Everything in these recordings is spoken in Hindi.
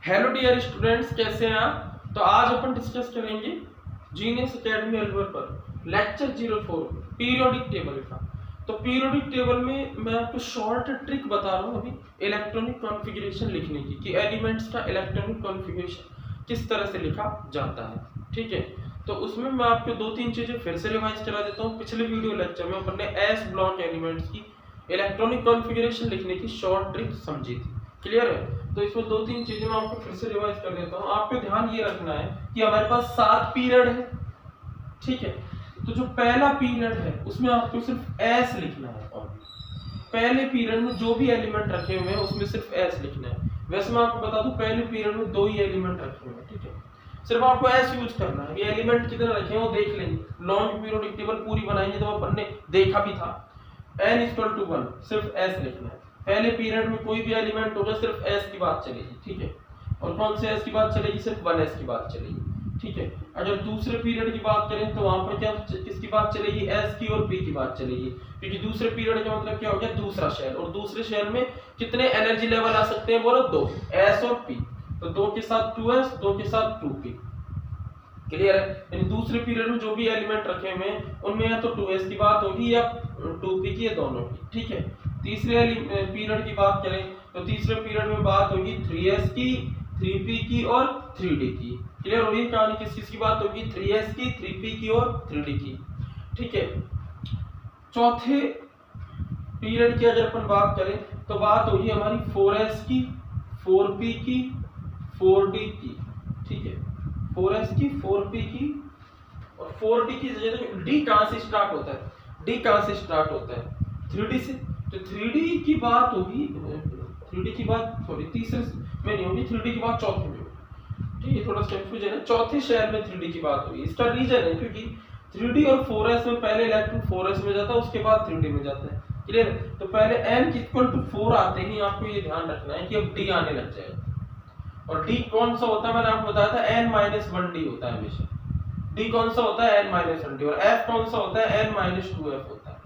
हेलो डियर स्टूडेंट्स, कैसे हैं आप। तो आज अपन डिस्कस करेंगे जीनियस एकेडमी अलवर पर लेक्चर 04 पीरियोडिक टेबल का। तो पीरियोडिक टेबल में मैं आपको शॉर्ट ट्रिक बता रहा हूँ अभी इलेक्ट्रॉनिक कॉन्फ़िगरेशन लिखने की कि एलिमेंट्स का इलेक्ट्रॉनिक कॉन्फ़िगरेशन किस तरह से लिखा जाता है। ठीक है, तो उसमें मैं आपको दो तीन चीजें फिर से रिवाइज करा देता हूँ। पिछले वीडियो लेक्चर में अपन ने एस ब्लॉक एलिमेंट्स की इलेक्ट्रॉनिक कॉन्फ़िगरेशन लिखने की शॉर्ट ट्रिक समझी थी। क्लियर है? तो इसमें दो तीन चीजें मैं आपको फिर से रिवाइज कर देता हूँ। आपको ध्यान ये रखना है कि हमारे पास 7 पीरियड है। ठीक है, तो जो पहला पीरियड है उसमें आपको सिर्फ एस लिखना है और पहले पीरियड में जो भी एलिमेंट रखे हुए हैं उसमें सिर्फ एस लिखना है। वैसे मैं आपको बता दूं पहले पीरियड में 2 ही एलिमेंट रखे हुए हैं। ठीक है, सिर्फ आपको एस यूज करना है। ये एलिमेंट कितने रखे हैं वो देख लेंगे। लॉन्ग पीरियोडिक टेबल पूरी बनाएंगे तो अपन ने देखा भी था। n = 1 सिर्फ s लिखना है। पहले पीरियड में कोई भी एलिमेंट होगा सिर्फ s की बात चलेगी। ठीक है, और कौन से s की बात चलेगी? सिर्फ 1s की बात चलेगी। ठीक है, अगर दूसरे पीरियड की बात करें तो वहां पर क्या किसकी बात चलेगी? s की और p की बात चलेगी, क्योंकि दूसरे पीरियड का मतलब क्या हो गया? दूसरा शेल। और दूसरे शेल में कितने एनर्जी लेवल आ सकते हैं? बोलो 2, s और p। तो 2 के साथ 2s, 2 के साथ 2p। क्लियर है? यानी दूसरे पीरियड में जो भी एलिमेंट रखे हुए हैं उनमें या तो 2s की बात होगी या 2p की, या दोनों की। ठीक है, तीसरे पीरियड की बात करें तो तीसरे पीरियड में बात होगी 3s की, 3p की और 3d की। क्लियर हो रही है कहानी? किस किस की बात होगी? 3s की, 3p की और 3d की। ठीक है, चौथे पीरियड की अगर अपन बात करें तो बात होगी हमारी 4s की, 4p की, 4d की। ठीक है, 4s की, 4p की और 4d की। d कहां से स्टार्ट होता है? d कहां से स्टार्ट होता है? 3d से। तो 3d की बात होगी, 3d की बात सॉरी तीसरे में नहीं होगी, 3d की बात चौथे में होगी। ठीक है, थोड़ा कंफ्यूजन है। चौथे शेल में 3d की बात होगी। इसका रीजन है क्योंकि 3d और 4s में पहले इलेक्ट्रॉन 4s में जाता है, उसके बाद 3d में जाता है। क्लियर? तो पहले n = 4 आते ही आपको ये ध्यान रखना है कि अब d आने लग जाएगा। और d कौन सा होता है? मैंने आपको बताया था n-1d होता है हमेशा। d कौन सा होता है? n-1d। और f कौन सा होता है? n-2f होता है।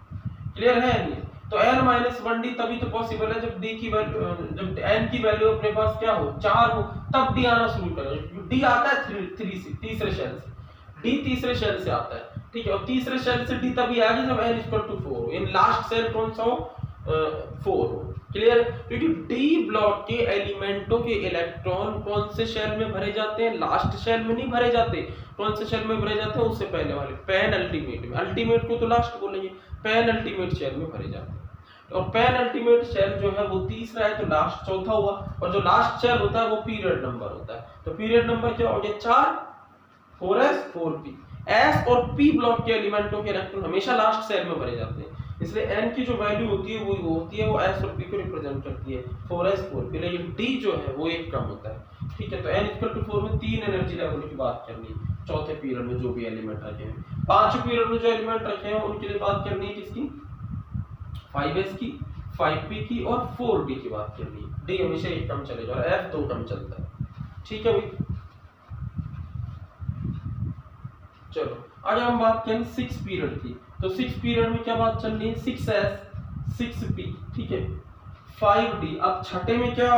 क्लियर है नहीं? तो n-1d तभी तो पॉसिबल है जब d की वैल्यू, जब n की वैल्यू अपने पास क्या हो? 4 हो, तब d आना शुरू करेगा। d आता है 3 से, तीसरे शेल से। d तीसरे शेल से आता है। ठीक है, और तीसरे शेल से d तभी आएगी जब n = 4 हो। इन लास्ट शेल कौन सा हो? 4 हो। क्लियर? क्योंकि डी ब्लॉक के एलिमेंटों के इलेक्ट्रॉन कौन से शेल में भरे जाते हैं? लास्ट शेल में नहीं भरे जाते। कौन से शेल में भरे जाते हैं? उससे पहले वाले पेन अल्टीमेट में। अल्टीमेट को तो लास्ट बोलेंगे, पेन अल्टीमेट शेल में भरे जाते हैं। और पेन अल्टीमेट शेल जो है वो तीसरा है, तो लास्ट चौथा हुआ। और जो लास्ट शेल होता है वो पीरियड नंबर होता है। तो पीरियड नंबर क्या हो गया? 4, 4s, 4p। s और p ब्लॉक के एलिमेंटों के इलेक्ट्रॉन हमेशा लास्ट शेल में भरे जाते हैं, इसलिए n की जो वैल्यू होती है वो होती है, वो s और p को रिप्रेजेंट करती है, 4s 4p। लेकिन d जो है वो एक कम होता है। ठीक है, तो n = 4 में 3 एनर्जी लेवल की बात करनी है। चौथे पीरियड में जो भी एलिमेंट रखे हैं, पांचवें पीरियड में जो एलिमेंट रखे हैं उनके लिए बात करनी है किसकी? 5s की, 5p की और 4d की बात करनी है। d हमेशा एक कम चलेगा और f 2 कम चलता है। ठीक है भाई, चलो आगे हम बात करें 6 पीरियड की। तो 6 पीरियड में क्या बात चल रही है? 6s, 6p। ठीक है, 5d। अब छठे में क्या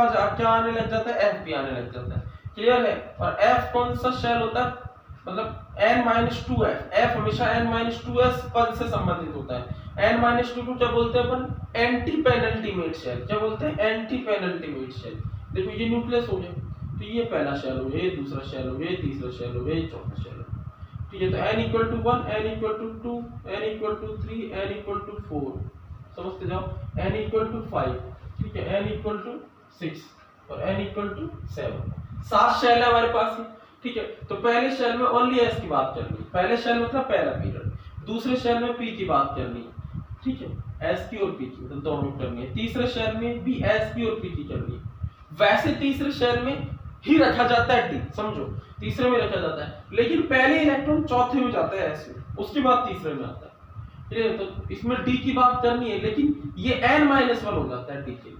आने लग जाता है? fp आने लग जाता है। क्लियर है? और f कौन सा शेल होता है? मतलब n-2f। f हमेशा n-2s पद से संबंधित होता है। n-2 को क्या बोलते हैं अपन? Anti penultimate shell. क्या बोलते हैं? Anti penultimate shell. देखो ये न्यूक्लियस हो गया, तो ये पहला शेल हो गया, ये दूसरा शेल हो गया, ये तीसरा शेल हो गया, ये चौथा शेल हो गया। ठीक है, तो n = 1, n = 2, n = 3, n = 4। समझते जाओ। n = 5। ठीक है, n = 6 और n = 7। 7 शेल है हमारे पास। ठीक है, तो पहले शेल में ओनली s की बात करनी है। पहले शेल मतलब पहला पीरियड। दूसरे शेल में p की बात करनी है। ठीक है, s की और p की, मतलब दोनों करनी है। तीसरे शेल में भी s की और p की करनी है। वैसे तीसरे शेल में ही रखा जाता है d, समझो, तीसरे में रखा जाता है। लेकिन पहले इलेक्ट्रॉन चौथे में जाता है s में, उसके बाद तीसरे में आता है। ठीक है, तो इसमें d की बात करनी है, लेकिन ये n-1 हो जाता है d के लिए।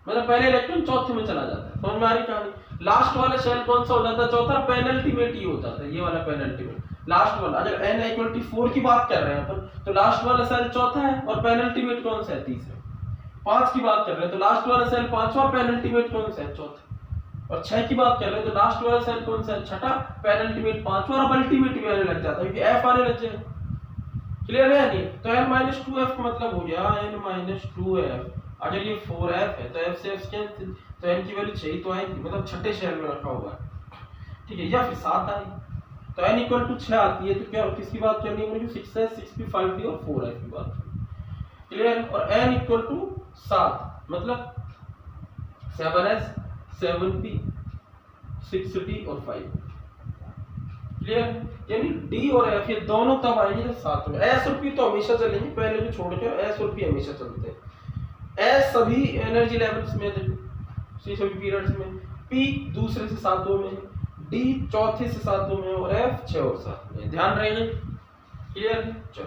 मतलब पहले इलेक्ट्रॉन चौथे में चला जाता है। समझ में आ रही कहानी? लास्ट वाला शेल कौन सा हो जाता है? चौथा पेनल्टीमेट ही हो जाता है, ये वाला पेनल्टीमेट। लास्ट वाला, अगर n = 4 की बात कर रहे हैं अपन, तो लास्ट वाला शेल चौथा है और पेनल्टीमेट कौन सा है? तीसरा। 5 की बात कर रहे हैं तो लास्ट वाला शेल पांचवा, पेनल्टीमेट कौन सा है? चौथा। और 6 की बात कर रहे हैं तो लास्ट वाला सेल कौन सा है, छठा, पेनल्टीमेट पांचवा, और अब अल्टीमेट भी आने लग जाता है क्योंकि एफ आने लग जाए। क्लियर है नहीं? तो n-2f का मतलब हो गया n-2f। अगर ये 4f है तो f से f कैंसिल, तो n की वैल्यू 6 तो आएगी, मतलब छठे शेल में रखा हुआ है, ठीक है, या फिर 7 आएगी। तो n इक्वल टू 6 आती है तो क्या किसकी बात करनी है मुझे, 6s 6p 5d और 4f की बात करनी। क्लियर? और n इक्वल टू 7 मतलब 7s 7p 6d और 5। क्लियर? यानी डी और एफ ये दोनों तब आएंगे जब साथ में। एस और पी तो हमेशा चलेंगे, पहले भी छोड़ के एस और पी हमेशा चलते हैं। एस सभी एनर्जी लेवल्स में, सी सभी पीरियड्स में, पी दूसरे से सातों में, डी चौथे से सातों में, और एफ 6 और 7 में। ध्यान रहेगा। क्लियर? चलो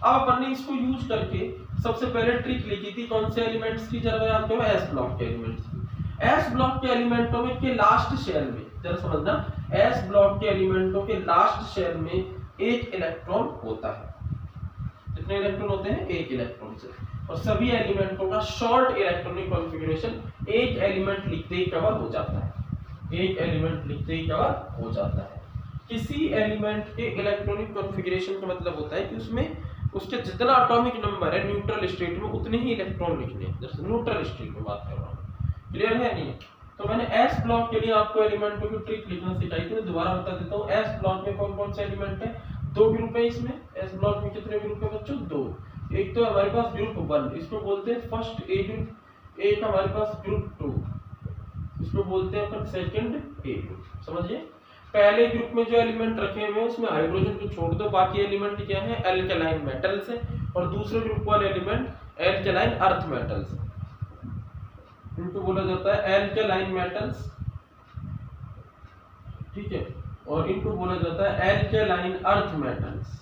अब अपन ने इसको यूज करके सबसे पहले ट्रिक लिखी थी कौन से एलिमेंट्स की, जरा याद करो, एस ब्लॉक के एलिमेंट्स की। एस ब्लॉक के एलिमेंटों में के लास्ट शेल में, जरा समझना, एस ब्लॉक के एलिमेंटों के लास्ट शेल में एक इलेक्ट्रॉन होता है। कितने इलेक्ट्रॉन होते हैं? एक इलेक्ट्रॉन से। और सभी एलिमेंटों का शॉर्ट इलेक्ट्रॉनिक कॉन्फ़िगरेशन एक एलिमेंट लिखते ही कवर हो जाता है। एक एलिमेंट लिखते ही कवर हो जाता है। किसी एलिमेंट के इलेक्ट्रॉनिक कॉन्फ़िगरेशन का मतलब होता है कि उसमें उसके जितना एटॉमिक नंबर है न्यूट्रल स्टेट में उतने ही इलेक्ट्रॉन लिखने हैं। जैसे न्यूट्रल स्टेट में बात कर रहा हूं। क्लियर है नहीं? तो मैंने एस ब्लॉक के लिए आपको एलिमेंटों की ट्रिक लिखना सिखाई थी, मैं दोबारा बता देता हूँ। एस ब्लॉक में कौन कौन से एलिमेंट है? 2 ग्रुप है इसमें। एस ब्लॉक में कितने ग्रुप है बच्चों? 2। एक तो हमारे पास ग्रुप 1, इसको बोलते हैं फर्स्ट ए ग्रुप। एक हमारे पास ग्रुप 2, इसको बोलते हैं अपन सेकंड ए ग्रुप। समझिए, पहले ग्रुप में जो एलिमेंट रखे हुए हैं उसमें हाइड्रोजन को छोड़ दो, बाकी एलिमेंट क्या है? एल्केलाइन मेटल्स है। और दूसरे ग्रुप वाले एलिमेंट एल्केलाइन अर्थ मेटल्स है, इनको बोला जाता है एल्केलाइन मेटल्स, ठीक है। और इनको बोला जाता है alkaline earth metals.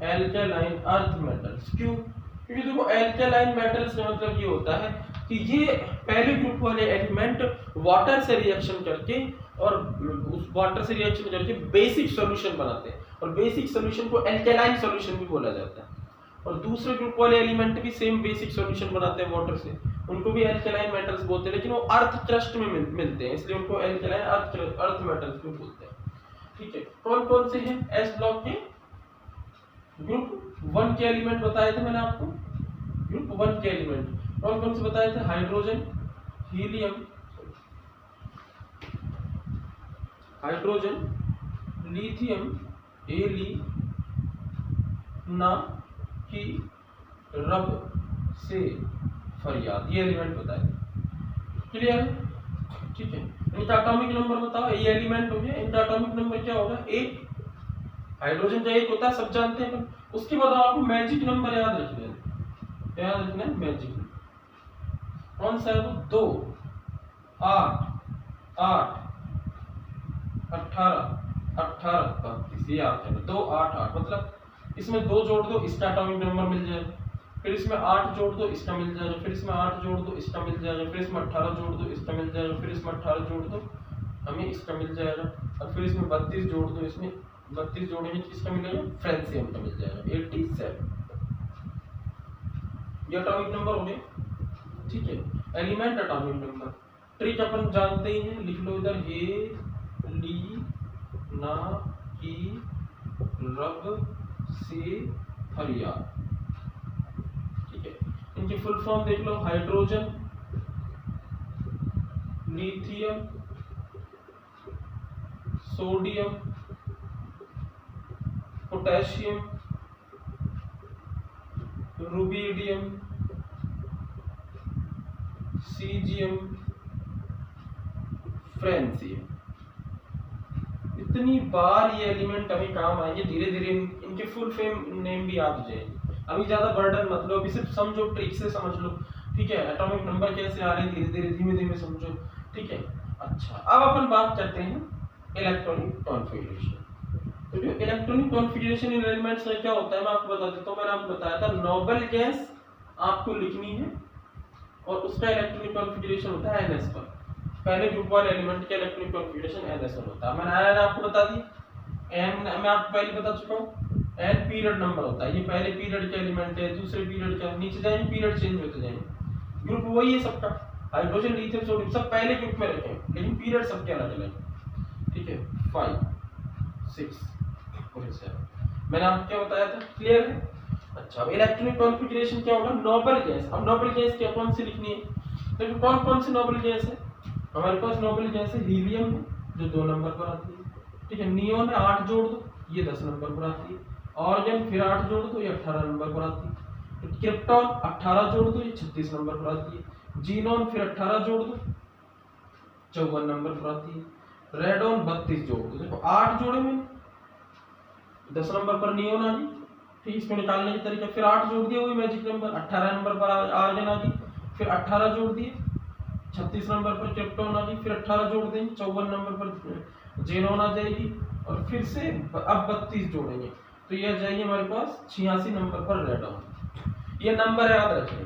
Alkaline earth metals क्यों? क्योंकि देखो एल्केलाइन मेटल्स का मतलब ये होता है कि ये पहले ग्रुप वाले एलिमेंट वाटर से रिएक्शन करके और उस वाटर से रिएक्शन करके बेसिक सॉल्यूशन बनाते हैं, और बेसिक सॉल्यूशन को एल्केलाइन सॉल्यूशन भी बोला जाता है। और दूसरे ग्रुप वाले एलिमेंट भी सेम बेसिक सॉल्यूशन बनाते हैं वाटर से, उनको भी एल्केलाइन मेटल्स बोलते हैं, लेकिन वो अर्थ क्रस्ट में मिलते हैं, इसलिए उनको एल्केलाइन अर्थ मेटल्स भी बोलते हैं। ठीक है, कौन कौन से हैं एस ब्लॉक के? ग्रुप 1 के एलिमेंट बताए थे मैंने आपको। ग्रुप 1 के एलिमेंट कौन कौन से बताए थे? हाइड्रोजन, हीलियम, लिथियम, ना की रब से फरियाद, ये एलिमेंट बताए। क्लियर है? ठीक है, इनका एटॉमिक नंबर बताओ। ये एलिमेंट हो गया, इनका एटॉमिक नंबर क्या होगा? 1। हाइड्रोजन का 1 होता है, सब जानते हैं। उसके बाद आपको मैजिक नंबर याद रखना है, याद रखना है मैजिक नंबर। कौन सा है वो? 2, 8, 8, 18, 18, 32, ये आप जानो 2, 8, 8, मतलब इसमें 2 जोड़ दो इसका एटॉमिक नंबर मिल जाएगा, फिर इसमें 8 जोड़ दो इसका मिल जाएगा, फिर इसमें 8 जोड़ दो इसका मिल जाएगा, फिर इसमें 18 जोड़ दो इसका मिल जाएगा, फिर इसमें 18 जोड़ दो हमें इसका मिल जाएगा, और फिर इसमें 32 जोड़ दो, इसमें 32 जोड़ेंगे किसका मिलेगा? फ्रेंसियम का मिल जाएगा 87। ये एटॉमिक नंबर हो गए। ठीक है, एलिमेंट एटॉमिक नंबर। ट्रिक अपन जानते ही हैं, लिख लो इधर ए ली ना की रब से फरियाद। ठीक है, इनकी फुल फॉर्म देख लो, hydrogen, lithium, sodium, potassium, rubidium, caesium, francium. इतनी बार ये एलिमेंट अभी काम आएंगे, धीरे धीरे इनके फुल फॉर्म नेम भी याद हो जाएंगे। अभी ज्यादा बर्डन मत लो, अभी सिर्फ समझो, ट्रिक से समझ लो। ठीक है, एटॉमिक नंबर कैसे आ रहे हैं धीरे धीरे धीमे धीमे समझो। ठीक है, अच्छा अब अपन बात करते हैं इलेक्ट्रॉनिक कॉन्फ़िगरेशन। तो जो इलेक्ट्रॉनिक कॉन्फ़िगरेशन इन एलिमेंट्स में क्या होता है मैं आपको बता देता हूँ। मैंने आपको बताया था नोबेल गैस आपको लिखनी है और उसका इलेक्ट्रॉनिक कॉन्फ़िगरेशन होता है NS पर। पहले ग्रुप वाले एलिमेंट का इलेक्ट्रॉनिक कॉन्फ़िगरेशन NS पर होता है। मैंने आया आपको बता दी, n मैं आपको पहले बता चुका हूँ। n पीरियड नंबर होता है, ये पहले पीरियड का एलिमेंट है, दूसरे पीरियड का, नीचे जाएंगे पीरियड चेंज होते जाएंगे। ग्रुप वही है सबका, हाइड्रोजन लिथियम सोडियम सब पहले ग्रुप में रखे, लेकिन पीरियड सबके अलग अलग। ठीक है, 5 6 और 7 मैंने आपको क्या बताया था, क्लियर है। अच्छा, अब इलेक्ट्रॉनिक कॉन्फ़िगरेशन क्या होगा, नोबल गैस। अब नोबल गैस क्या कौन सी लिखनी है, तो कौन कौन सी नोबल गैस है हमारे पास। नोबल गैस है हीलियम है जो 2 नंबर पर आती है, ठीक है। नियोन है 8 जोड़ दो, ये 10 नंबर पर आती है। ऑर्गन फिर 8 जोड़ दो, ये 18 नंबर पर आती है। क्रिप्टॉन 18 जोड़ दो, ये 36 नंबर पर आती है। जीनोन फिर 18 जोड़ दो, 54 नंबर पर आती है। रेडोन 32 जोड़ दो, देखो 8 जोड़े में 10 नंबर पर नियोन आ गई। ठीक, इसको निकालने की तरीका, फिर 8 जोड़ दिए, वही मैजिक नंबर 18 नंबर पर आर्गन आ गई, फिर 18 जोड़ दिए 36 नंबर पर क्रिप्टॉन आ गई, फिर 18 जोड़ देंगे 54 नंबर पर जेनोन आ जाएगी, और फिर से अब 32 जोड़ेंगे तो ये आ जाएगी हमारे पास 86 नंबर पर रेडोन। ये नंबर याद रखिए।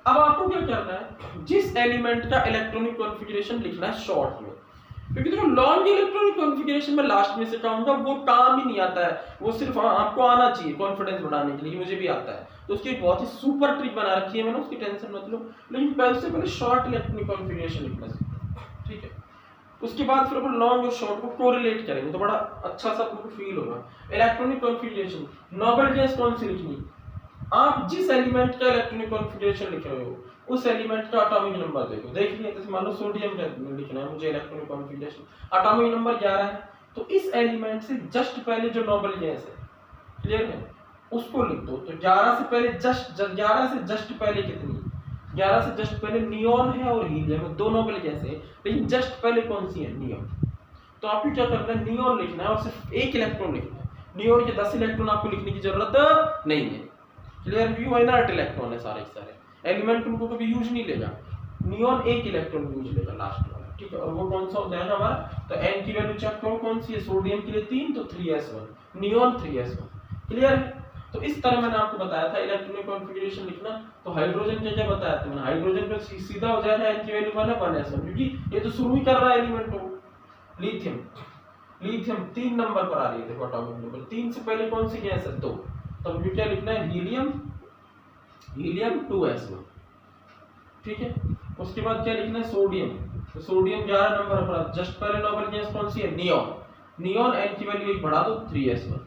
अब आपको क्या करना है, जिस एलिमेंट का इलेक्ट्रॉनिक कॉन्फ़िगरेशन लिखना है शॉर्ट में, क्योंकि देखो लॉन्ग इलेक्ट्रॉनिक कॉन्फ़िगरेशन में लास्ट में से कहूंगा वो काम ही नहीं आता है, वो सिर्फ आपको आना चाहिए कॉन्फिडेंस बढ़ाने के लिए, मुझे भी आता है, तो उसकी एक बहुत ही सुपर ट्रिक बना रखी है मैंने, उसकी टेंशन मत लो। लेकिन पहले शॉर्ट इलेक्ट्रॉनिक कॉन्फ़िगरेशन लिखना सीखो, ठीक है। उसके बाद फिर अपन लॉन्ग और शॉर्ट को कोरिलेट करेंगे तो बड़ा अच्छा सा आपको फील होगा। इलेक्ट्रॉनिक कॉन्फ़िगरेशन नोबल गैस कौन सी लिखनी, आप जिस एलिमेंट का इलेक्ट्रॉनिक कॉन्फ़िगरेशन लिख रहे हो उस एलिमेंट का एटॉमिक नंबर देखो, देख लिया। जैसे मान लो सोडियम का लिखना है मुझे इलेक्ट्रॉनिक कॉन्फ़िगरेशन, एटॉमिक नंबर 11 है, तो इस एलिमेंट से जस्ट पहले जो नोबल गैस है, क्लियर है, उसको लिख दो। तो 11 से पहले जस्ट पहले कितनी, 11 से जस्ट पहले नियोन है और हीलियम है, दो नोबल गैस है, लेकिन जस्ट पहले कौन सी है, नियोन। तो आपको क्या करना है, नियोन लिखना है और सिर्फ एक इलेक्ट्रॉन लिखना है। नियोन के 10 इलेक्ट्रॉन आपको लिखने की जरूरत नहीं है, क्लियर। व्यू इनर्ट इलेक्ट्रॉन है सारे के सारे, एलिमेंट उनको कभी यूज नहीं लेगा, नियोन एक इलेक्ट्रॉन यूज लेगा लास्ट वाला, ठीक है। और वो कौन सा हो जाएगा हमारा, तो n की वैल्यू चेक करो कौन सी है, सोडियम के लिए 3 तो 3s1, नियोन 3s1, क्लियर है। तो इस तरह मैंने आपको बताया था इलेक्ट्रॉनिक कॉन्फ़िगरेशन लिखना। तो हाइड्रोजन क्या क्या बताया था मैंने, हाइड्रोजन पे सीधा हो जाएगा n की वैल्यू 1s1, क्योंकि ये तो शुरू ही कर रहा है एलिमेंट को। लिथियम 3 नंबर पर आ रही है, देखो एटॉमिक नंबर 3 से पहले कौन सी गैस है, 2, तो मुझे क्या लिखना है, हीलियम 2s1, ठीक है। उसके बाद क्या लिखना है, सोडियम, तो सोडियम 11 नंबर पर, जस्ट पहले नोबल गैस कौन सी है, नियोन n की वैल्यू 1 बढ़ा दो 3s1।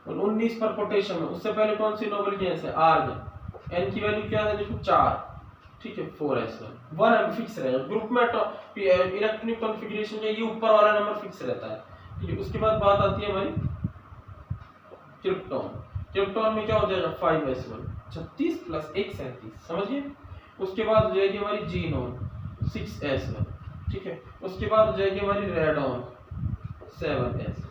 और 19 पर पोटेशियम है, उससे पहले कौन सी नोबल गैस है, आर्गन, n की वैल्यू क्या है, देखो 4, ठीक है, 4s1, 1 फिक्स रहेगा ग्रुप में। इलेक्ट्रॉनिक कॉन्फ़िगरेशन का ये ऊपर वाला नंबर फिक्स रहता है, ठीक है। उसके बाद बात आती है हमारी क्रिप्टॉन में क्या हो जाएगा, 5s1, 36 प्लस 1 37, समझिए। उसके बाद हो जाएगी हमारी जीनोन 6s1, ठीक है। उसके बाद हो जाएगी हमारी रेडोन 7s,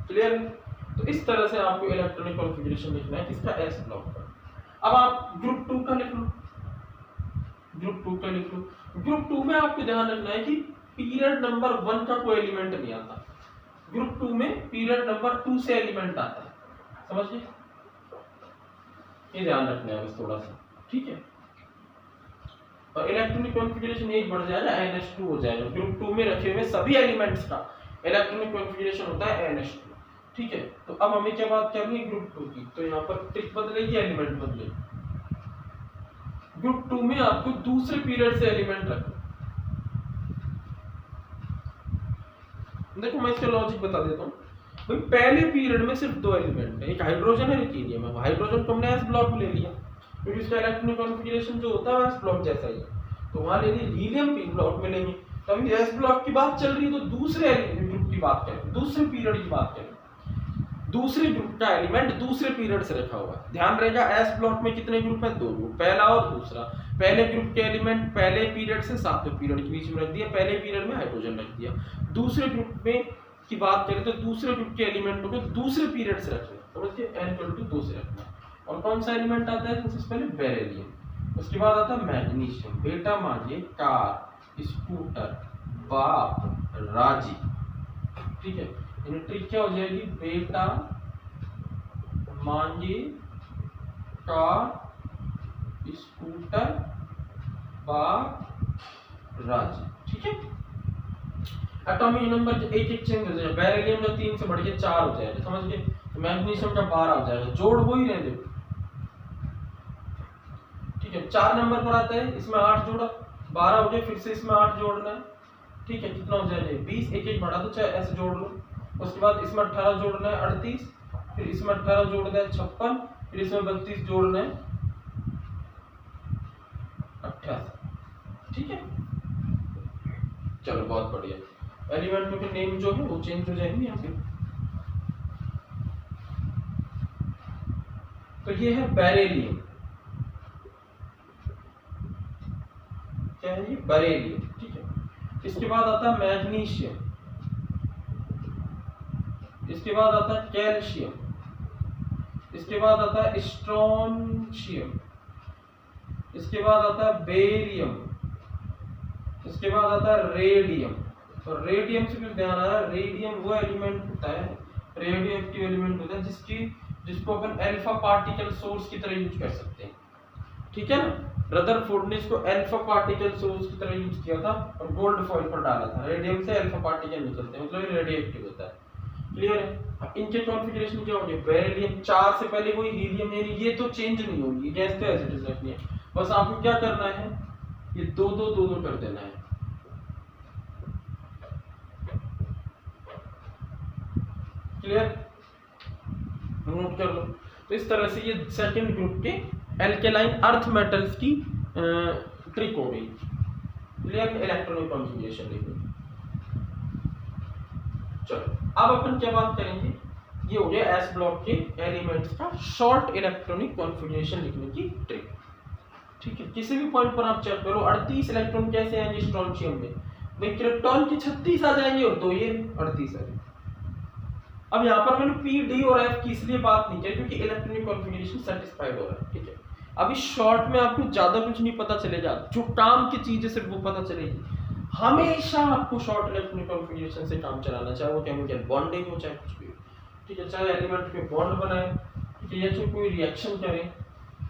क्लियर। तो इस तरह से आपको इलेक्ट्रॉनिक कॉन्फ़िगरेशन लिखना है किसका, s ब्लॉक का। अब आप ग्रुप 2 का लिख लो, ग्रुप 2 में आपको ध्यान रखना है कि पीरियड नंबर 1 का कोई एलिमेंट नहीं आता, ग्रुप 2 में पीरियड नंबर 2 से एलिमेंट आता है, समझिए, ये ध्यान रखना है बस थोड़ा सा, ठीक है। और इलेक्ट्रॉनिक कॉन्फ़िगरेशन एक बढ़ जाएगा, NH2 हो जाएगा। ग्रुप 2 में रखे हुए सभी एलिमेंट्स का इलेक्ट्रॉनिक कॉन्फ़िगरेशन होता है NH2, ठीक है। तो अब हमें क्या बात करनी है, ग्रुप 2 की, तो यहाँ पर ट्रिक बदलेगी, एलिमेंट बदलेगी। ग्रुप 2 में आपको दूसरे पीरियड से एलिमेंट रखो। देखो मैं इसका लॉजिक बता देता हूँ भाई, पहले पीरियड में सिर्फ 2 एलिमेंट है, एक हाइड्रोजन है, एक हीलियम है। हाइड्रोजन को हमने s ब्लॉक में ले लिया क्योंकि इसका इलेक्ट्रॉनिक कॉन्फ़िगरेशन जो होता है s ब्लॉक जैसा ही है, तो वहां ले लिए। हीलियम p ब्लॉक में लेंगे, तो अभी s ब्लॉक की बात चल रही है, तो दूसरे ग्रुप की बात करें, दूसरे पीरियड की बात करें, दूसरे ग्रुप का एलिमेंट दूसरे पीरियड से रखा हुआ है। ध्यान रहेगा s ब्लॉक में कितने ग्रुप है, 2 ग्रुप, पहला और दूसरा। पहले ग्रुप के एलिमेंट पहले पीरियड से 7वें पीरियड के बीच में रख दिया, पहले पीरियड में हाइड्रोजन रख दिया। दूसरे ग्रुप में की बात करें तो दूसरे ग्रुप के एलिमेंटों को दूसरे पीरियड से रखना, समझिए, n=2 से रखना। और कौन सा एलिमेंट आता है, सबसे पहले बेरिलियम, उसके बाद आता है मैग्नीशियम, बेटा मांझे, कार, स्कूटर, बाप, राजी, ठीक है। ट्रिक क्या हो जाएगी, बेटा मांझे, कार, स्कूटर, बाप, राजी, ठीक है। एटॉमिक नंबर एक एक चेंज हो जाएगा, बेरिलियम का 3 से बढ़ के 4 हो जाएगा, समझ गए। मैग्नीशियम का 12 हो जाएगा, जोड़ वो ही रहने दो, ठीक है। 4 नंबर पर आता है, इसमें 8 जोड़ा 12 हो गया, फिर से इसमें 8 जोड़ना है, ठीक है। कितना हो जाएगा 20, एक एक बढ़ा दो चाहे ऐसे जोड़ लो। उसके बाद इसमें 18 जोड़ना है 38, फिर इसमें 18 जोड़ना है 56, फिर इसमें 32 जोड़ना है 88, ठीक है। चलो बहुत बढ़िया। एलिमेंट के नेम जो है वो चेंज हो जाएंगे यहाँ पे। तो ये है बेरिलियम, क्या है ये बेरिलियम, ठीक है। इसके बाद आता है मैग्नीशियम, इसके बाद आता है कैल्शियम, इसके बाद आता है स्ट्रोंशियम, इसके बाद आता है बेरियम, इसके बाद आता है रेडियम। तो रेडियम से फिर ध्यान आया, रेडियम वो एलिमेंट होता है, रेडियो एक्टिव एलिमेंट होता है जिसको अपन अल्फा पार्टिकल सोर्स की तरह यूज कर सकते हैं, ठीक है ना। रदरफोर्ड ने इसको अल्फा पार्टिकल सोर्स की तरह यूज किया था और गोल्ड फॉइल पर डाला था। रेडियम से अल्फा पार्टिकल निकलते हैं, मतलब रेडियो एक्टिव होता है, क्लियर है। अब इनके कॉन्फ़िगरेशन क्या होंगे, बेरिलियम 4 से पहले कोई हीलियम है, ये तो चेंज नहीं होगी, गैस तो ऐसे इट रखनी है। बस आपको क्या करना है, ये 2-2-2-2 कर देना है, क्लियर, नोट कर लो। तो इस तरह से ये सेकंड ग्रुप के एल्केलाइन अर्थ मेटल्स की ट्रिक हो गई, क्लियर। इलेक्ट्रॉनिक कॉन्फ़िगरेशन लिखो। चलो अब अपन क्या बात करेंगे, ये हो गया एस ब्लॉक के एलिमेंट्स का शॉर्ट इलेक्ट्रॉनिक कॉन्फ़िगरेशन लिखने की ट्रिक, ठीक है। किसी भी पॉइंट पर आप चेक करो 38 इलेक्ट्रॉन कैसे आएंगे स्ट्रोंशियम में, भाई क्रिप्टॉन के 36 आ जाएंगे और 2 ये 38 आ जाएंगे। अब यहाँ पर मैंने पी डी और एफ की इसलिए बात नहीं की क्योंकि इलेक्ट्रॉनिक कॉन्फ़िगरेशन सेटिस्फाइड हो रहा है, ठीक है। अभी शॉर्ट में आपको ज्यादा कुछ नहीं पता चलेगा, जो काम की चीज है सिर्फ वो पता चलेगी। हमेशा आपको शॉर्ट इलेक्ट्रॉनिक कॉन्फ़िगरेशन से काम चलाना, चाहे वो केमिकल बॉन्डिंग हो चाहे कुछ भी हो, ठीक है, चाहे एलिमेंट पे बॉन्ड बनाए, ठीक है, या चाहे कोई रिएक्शन करें।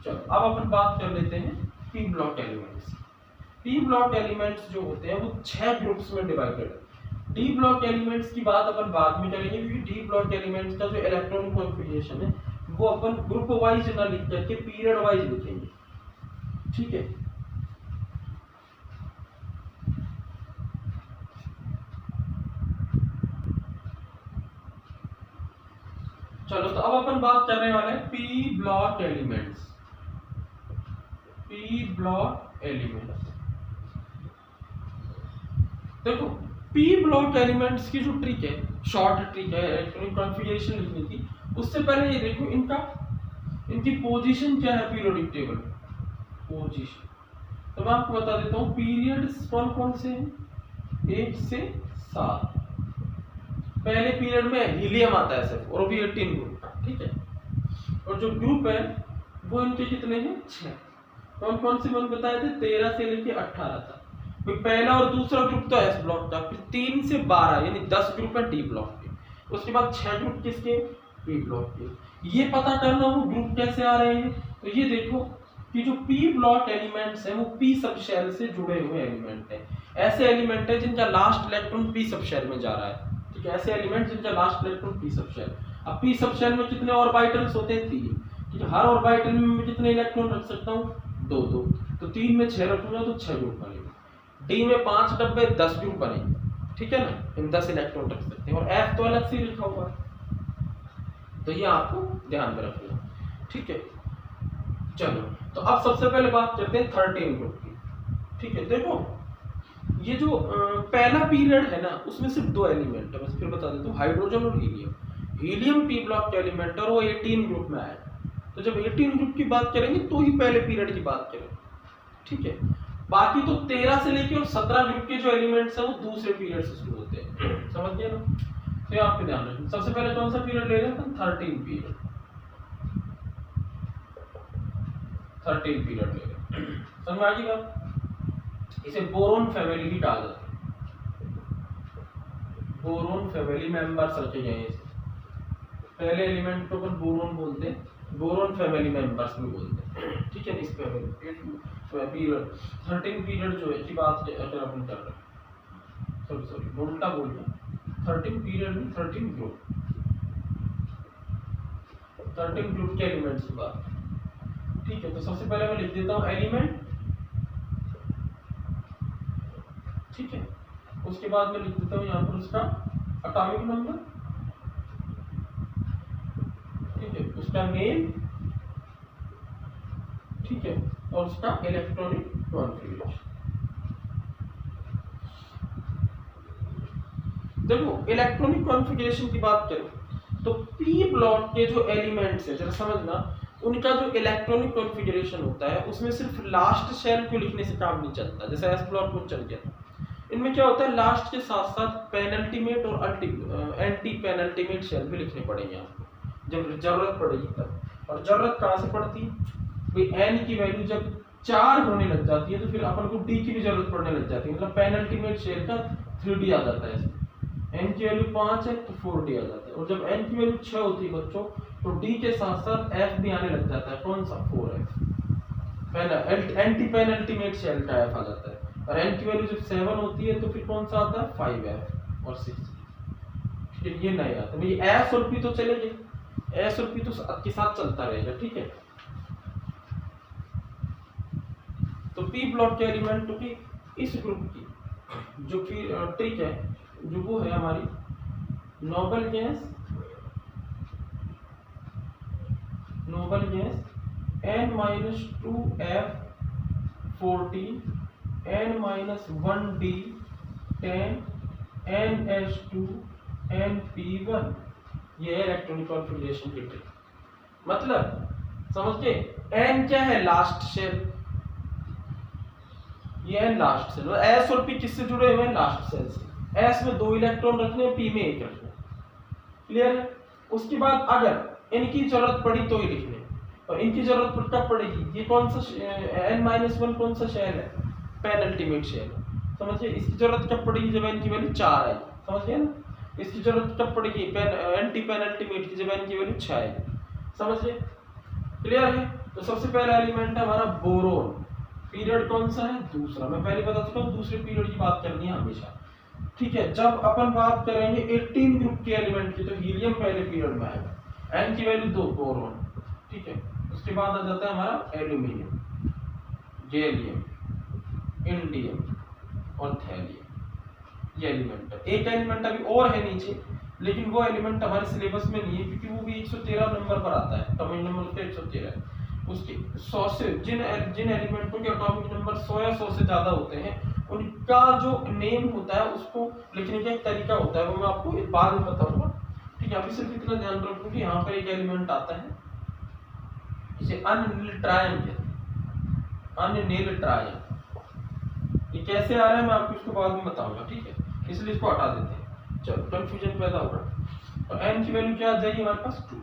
चलो अब अपन बात कर लेते हैं P block elements. P block elements जो होते हैं वो 6 ग्रुप्स में डिवाइडेड है। डी ब्लॉक एलिमेंट्स की बात अपन बाद में करेंगे क्योंकि डी ब्लॉक एलिमेंट्स का जो इलेक्ट्रॉनिक कॉन्फ़िगरेशन है वो अपन ग्रुप वाइज ना लिख करके पीरियड वाइज लिखेंगे, ठीक है। चलो तो अब अपन बात करने वाले हैं P block elements. P block elements देखो, पी ब्लॉक एलिमेंट्स की जो ट्रिक है, शॉर्ट ट्रिक है इलेक्ट्रॉनिक कॉन्फ़िगरेशन लिखने की, उससे पहले ये देखो इनकी पोजीशन क्या है पीरियोडिक टेबल पोजीशन। तो मैं आपको बता देता हूँ पीरियड्स कौन कौन से हैं, 1 से 7। पहले पीरियड में हीलियम आता है सिर्फ, और भी 18 ग्रुप का, ठीक है। और जो ग्रुप है वो इनके कितने हैं 6। कौन कौन से मैंने बताए थे, 13 से लेके 18 तक। फिर पहला और दूसरा ग्रुप तो एस ब्लॉक का, फिर 3 से 12 यानी 10 ग्रुप है डी ब्लॉक के। उसके बाद 6 ग्रुप किसके, पी ब्लॉक के। ये पता करना वो ग्रुप कैसे आ रहे हैं, तो ये देखो कि जो पी ब्लॉक एलिमेंट्स हैं वो पी सब शेल से जुड़े हुए एलिमेंट हैं। ऐसे एलिमेंट है जिनका last electron p sub shell में जा रहा है, ठीक है। ऐसे एलिमेंट जिनका last electron p sub shell. अब पी सब शेल में कितने ऑर्बिटल्स होते हैं, 3, ठीक है। हर ऑर्बिटल में मैं कितने इलेक्ट्रॉन रख सकता हूँ, 2-2। तो 3 में 6 रखूंगा तो 6 ग्रुप बनेंगे। डी में 5 डब्बे 10 ग्रुप बनेंगे, ठीक है ना, इन 10 इलेक्ट्रॉन रख सकते हैं। और एफ तो अलग से लिखा हुआ है, तो ये आपको ध्यान में रखना, ठीक है। चलो तो अब सबसे पहले बात करते हैं 13 ग्रुप की, ठीक है। देखो ये जो पहला पीरियड है ना उसमें सिर्फ 2 एलिमेंट है, बस फिर बता देता हूँ, हाइड्रोजन और हीलियम। हीलियम पी ब्लॉक के एलिमेंट और वो 18 ग्रुप में आया। तो जब 18 ग्रुप की बात करेंगे तो ही पहले पीरियड की बात करेंगे, ठीक है। बाकी तो 13 से लेके और 17 ग्रुप के जो एलिमेंट्स हैं वो दूसरे पीरियड से शुरू होते हैं, समझ गए ना। तो ये आपको ध्यान रखना। सबसे पहले कौन सा पीरियड ले रहे हैं, 13 पीरियड। 13 पीरियड ले रहे हैं, समझ में आ गई बात। इसे बोरोन फैमिली भी कहा जाता है, बोरोन फैमिली मेंबर्स रखे गए हैं। पहले एलिमेंट को अपन बोरोन बोलते हैं, बोरोन फैमिली मेंबर्स भी बोलते हैं, ठीक है। इस पीरियड 13 पीरियड जो है की बात अगर अपन कर रहे हैं, सॉरी उल्टा बोल रहे हैं, 13 पीरियड में 13 ग्रुप, 13 ग्रुप के एलिमेंट्स की बात। ठीक है, तो सबसे पहले मैं लिख देता हूँ एलिमेंट, ठीक है, उसके बाद मैं लिख देता हूँ यहाँ पर उसका एटॉमिक नंबर, ठीक है, उसका नेम, ठीक है, और उसका इलेक्ट्रॉनिक कॉन्फ़िगरेशन। देखो इलेक्ट्रॉनिक कॉन्फ़िगरेशन की बात करें तो पी ब्लॉक के जो एलिमेंट्स है, जरा समझना, उनका जो इलेक्ट्रॉनिक कॉन्फ़िगरेशन होता है उसमें सिर्फ लास्ट शेल को लिखने से काम नहीं चलता, जैसे एस ब्लॉक में चल गया। इनमें क्या होता है, लास्ट के साथ साथ पेनल्टीमेट और एंटी पेनल्टीमेट शेल भी लिखने पड़ेंगे आपको जब जरूरत पड़ेगी तब। और जरूरत कहाँ से पड़ती है भाई, एन की वैल्यू जब 4 होने लग जाती है तो फिर अपन को डी की भी जरूरत पड़ने लग जाती है, मतलब पेनल्टीमेट शेल का 3D आ जाता है इसमें। एन की वैल्यू 5 है तो 4D आ जाता है, और जब एन की वैल्यू 6 होती है बच्चों तो डी के साथ साथ एफ भी आने लग जाता है। कौन सा? 4F, एंटी पेनल्टीमेट शेल का एफ आ जाता है। और एन की वैल्यू जब 7 होती है तो फिर कौन सा आता है? 5F और 6, ये नहीं आता भाई। एस और पी तो चलेंगे, एस और पी तो के साथ चलता रहेगा, ठीक है। तो पी ब्लॉक के एलिमेंट की इस ग्रुप की जो कि ठीक है, जो वो है हमारी noble gas N-2F14 N-1D10 NH2 NP1, ये है इलेक्ट्रॉनिक कॉन्फ़िगरेशन की ट्रिक। मतलब समझ गए, N क्या है? लास्ट शेल, ये है लास्ट सेल। एस और पी किससे जुड़े हुए हैं? लास्ट सेल से। एस में 2 इलेक्ट्रॉन रखने हैं, पी में 1 रखने हैं, क्लियर है। उसके बाद अगर इनकी जरूरत पड़ी तो ही लिखने, और इनकी जरूरत कब पड़ेगी? ये कौन सा N-1 कौन सा शेल है? पेनल्टीमेट शेल, समझिए। इसकी जरूरत कब पड़ेगी? जब n की वैल्यू 4 है, समझिए ना। इसकी जरूरत कब पड़ेगी? एंटी पेनल्टीमेट की, जब n की वैल्यू 6 है, समझिए, क्लियर है। तो सबसे पहला एलिमेंट है हमारा बोरोन। पीरियड कौन सा है? दूसरा। मैं पहले बता चुका हूं, दूसरे पीरियड की बात करनी है हमेशा, ठीक है। जब अपन बात करेंगे 18 ग्रुप के एलिमेंट की तो हीलियम पहले पीरियड में आएगा, n की वैल्यू 2, बोरोन, ठीक है। उसके बाद आ जाता है हमारा एल्यूमिनियम, गैलियम, इंडियम और थैलियम, ये एलिमेंट है। एक एलिमेंट अभी और है नीचे, लेकिन वो एलिमेंट हमारे सिलेबस में नहीं है क्योंकि वो भी 113 नंबर पर आता है, एटॉमिक नंबर उसका 113 है। उसके 100 से जिन एलिमेंटों के एटॉमिक नंबर 100 या 100 से ज्यादा होते हैं, उनका जो नेम होता है उसको लिखने का एक तरीका होता है, वो मैं आपको एक बाद में बताऊंगा, ठीक है। अभी सिर्फ इतना ध्यान रखो कि यहाँ पर एक एलिमेंट आता है, इसे अनिल ट्रायन कहते हैं, अनिल ट्रायन। ये कैसे आ रहा है मैं आपको इसको बाद में बताऊंगा, ठीक है, इसलिए इसको हटा देते हैं। चलो, कंफ्यूजन पैदा होगा। और n की वैल्यू क्या आ जाएगी हमारे पास? 2।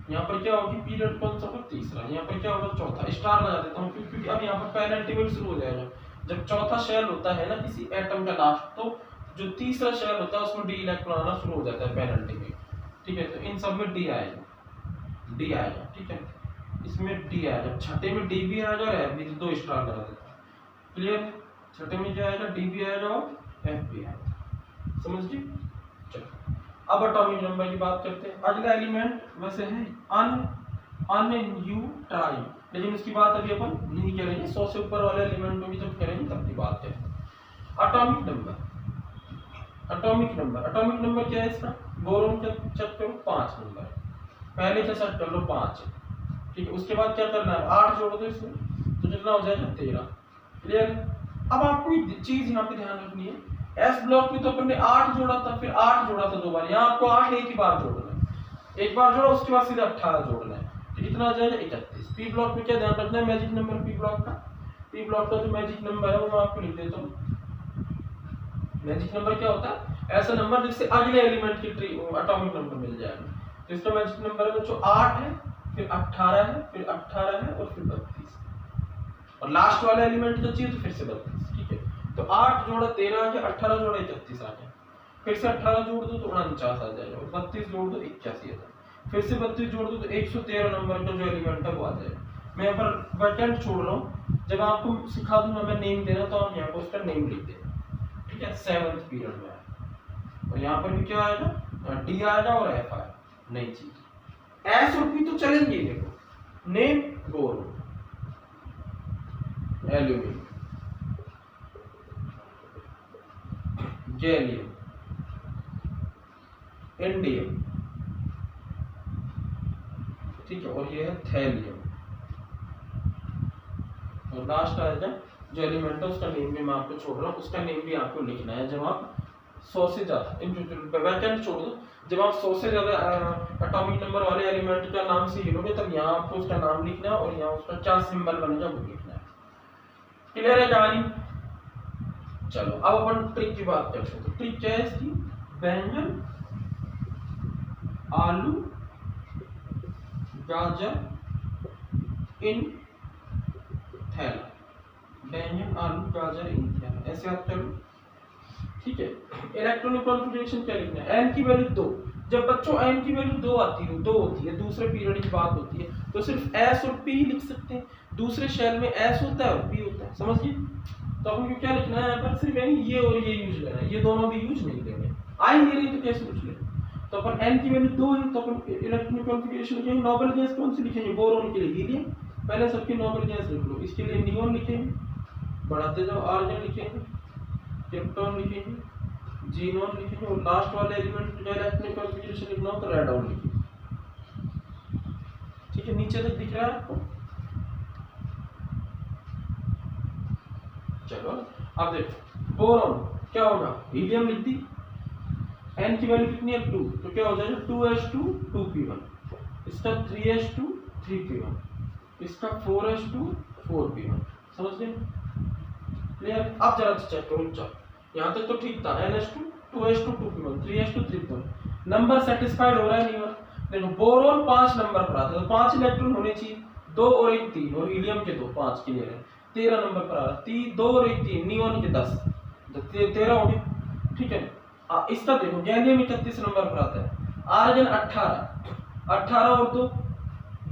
यहाँ पर क्या होगी? पीरियड कौन सा होगा? तीसरा। यहाँ पर क्या होगा? चौथा। स्टार लगा देता हूँ क्योंकि अब यहाँ पर पेनल्टीमेट शुरू हो जाएगा। जब चौथा शेल होता है ना किसी एटम का लास्ट, तो जो तीसरा शेल होता है उसमें डी इलेक्ट्रॉन आना शुरू हो जाता है, पेनल्टीमेट, ठीक है। तो इन सब में डी आएगा, डी आएगा, ठीक है। इसमें डी आएगा, छठे में डी भी आएगा और एफ भी, 2 स्टार लगा देता हूँ, क्लियर। छठे में क्या आएगा? डी भी आएगा और एफ भी आएगा, समझ गए। चलो, अब एटॉमिक नंबर की बात करते हैं। अगला एलिमेंट वैसे है अनयूट्राइन, लेकिन उसकी बात अभी अपन नहीं करेंगे, 100 से ऊपर वाले एलिमेंटों की जब करेंगे तब की बात है। एटॉमिक नंबर, एटॉमिक नंबर क्या है इसका? बोरोन का चेक करो 5 नंबर, पहले का चेक कर लो 5 है, ठीक है। उसके बाद क्या करना है? 8 जोड़ दो इसमें, तो कितना हो जाएगा? 13, क्लियर। अब आपको एक चीज यहाँ पे ध्यान रखनी है, एस ब्लॉक में तो अपन ने 8 जोड़ा था, फिर 8 जोड़ा था 2 बार, यहाँ आपको 8 एक ही बार जोड़ना है, एक बार जोड़ा उसके बाद सीधे 18 जोड़ना है, तो कितना आ जाएगा? 31। पी ब्लॉक में क्या ध्यान रखना है? मैजिक नंबर पी ब्लॉक का, पी ब्लॉक का जो मैजिक नंबर है वो मैं आपको लिख देता हूँ। मैजिक नंबर क्या होता है? ऐसा नंबर जिससे अगले एलिमेंट की एटॉमिक नंबर मिल जाएगा। तो इसका मैजिक नंबर है बच्चों 8 है, फिर 18 है, फिर 18 है और फिर 32, और लास्ट वाला एलिमेंट का चाहिए तो फिर से 32, ठीक है। तो 8 जोड़ा 13 आ गया, 18 जोड़ा 31 आ गया, फिर से 18 जोड़ दो तो 49 आ जाएगा, और 32 जोड़ दो 81 आ जाएगा, फिर से 32 जोड़ दो तो 113 नंबर का जो एलिमेंट है वो आ जाएगा। मैं यहाँ पर वैकेंट छोड़ रहा हूँ, जब आपको सिखा दूंगा मैं नेम देना तो आप यहाँ पर उसका नेम लिख देना, ठीक है। 7th पीरियड में आएगा, और यहाँ पर भी क्या आएगा? डी आएगा और एफ आएगा, नई चीज। एस और पी तो चलेंगे, देखो name boron, aluminium, gallium, indium, ठीक है, और ये है थैलियम, और लास्ट आ जाए जो एलिमेंट है उसका नेम भी मैं आपको छोड़ रहा हूँ, उसका नेम भी आपको लिखना है। जब आप 100 से ज्यादा वैकेंट छोड़ दो, जब आप 100 से ज्यादा एटॉमिक नंबर वाले एलिमेंट का नाम से हिलोगे तब यहाँ आपको उसका नाम लिखना है और यहाँ उसका क्या सिंबल बनेगा वो लिखना है। क्लियर है कहानी? चलो अब अपन ट्रिक की बात करते हैं। तो ट्रिक क्या है इसकी? बैंगन, आलू, गाजर इन थैला, बैंगन, आलू, गाजर इन थैला, ऐसे आप चलो, ठीक है। इलेक्ट्रॉनिक कॉन्फ़िगरेशन क्या लिखना है? n की वैल्यू 2। जब बच्चों n की वैल्यू 2 होती है, दूसरे पीरियड की बात होती है, तो सिर्फ s और p लिख सकते हैं। दूसरे शेल में s होता है और p होता है, समझिए। तो अपन को क्या लिखना है यहाँ पर? सिर्फ ये और ये यूज लेना है, ये दोनों भी यूज नहीं लेंगे। आई नहीं रही तो कैसे पूछ ले? तो अपन n की वैल्यू 2 है तो अपन इलेक्ट्रॉनिक कॉन्फ़िगरेशन लिखेंगे। नोबेल गैस कौन सी लिखेंगे? बोरोन के लिए हीलियम, पहले सबकी नोबेल गैस लिख लो। इसके लिए नियोन लिखेंगे, बढ़ाते जाओ, आर्गन लिखेंगे, क्रिप्टॉन लिखेंगे, जीनोन लिखेंगे, और लास्ट वाले एलिमेंट का इलेक्ट्रॉनिक कॉन्फ़िगरेशन लिखना हो तो रेडॉन लिखेंगे। ठीक है, नीचे तक दिख रहा है आपको? चलो अब देखो, बोरोन क्या होगा? हीलियम लिख दी, n की वैल्यू कितनी है? 2, तो क्या हो जाएगा? 2s2 2p1, इसका 3s2 3p1, इसका 4s2 4p1, समझ गए? क्लियर? अब जरा चेक करो, चलो यहाँ तक तो ठीक था। ns2 2s2 2p1 3s2 3p1, number satisfied हो रहा है नहीं हो रहा? देखो बोरोन 5 नंबर पर आता है तो 5 इलेक्ट्रॉन होने चाहिए, 2 और 1 3, और हीलियम के 2 5 क्लियर है, 13 नंबर पर आ रहा है, 2 और 1 3, नियोन के 10, तो 13 हो गए, ठीक है। इसका देखो गैलियम 31 नंबर पर आता है, आर्गन 18 और 2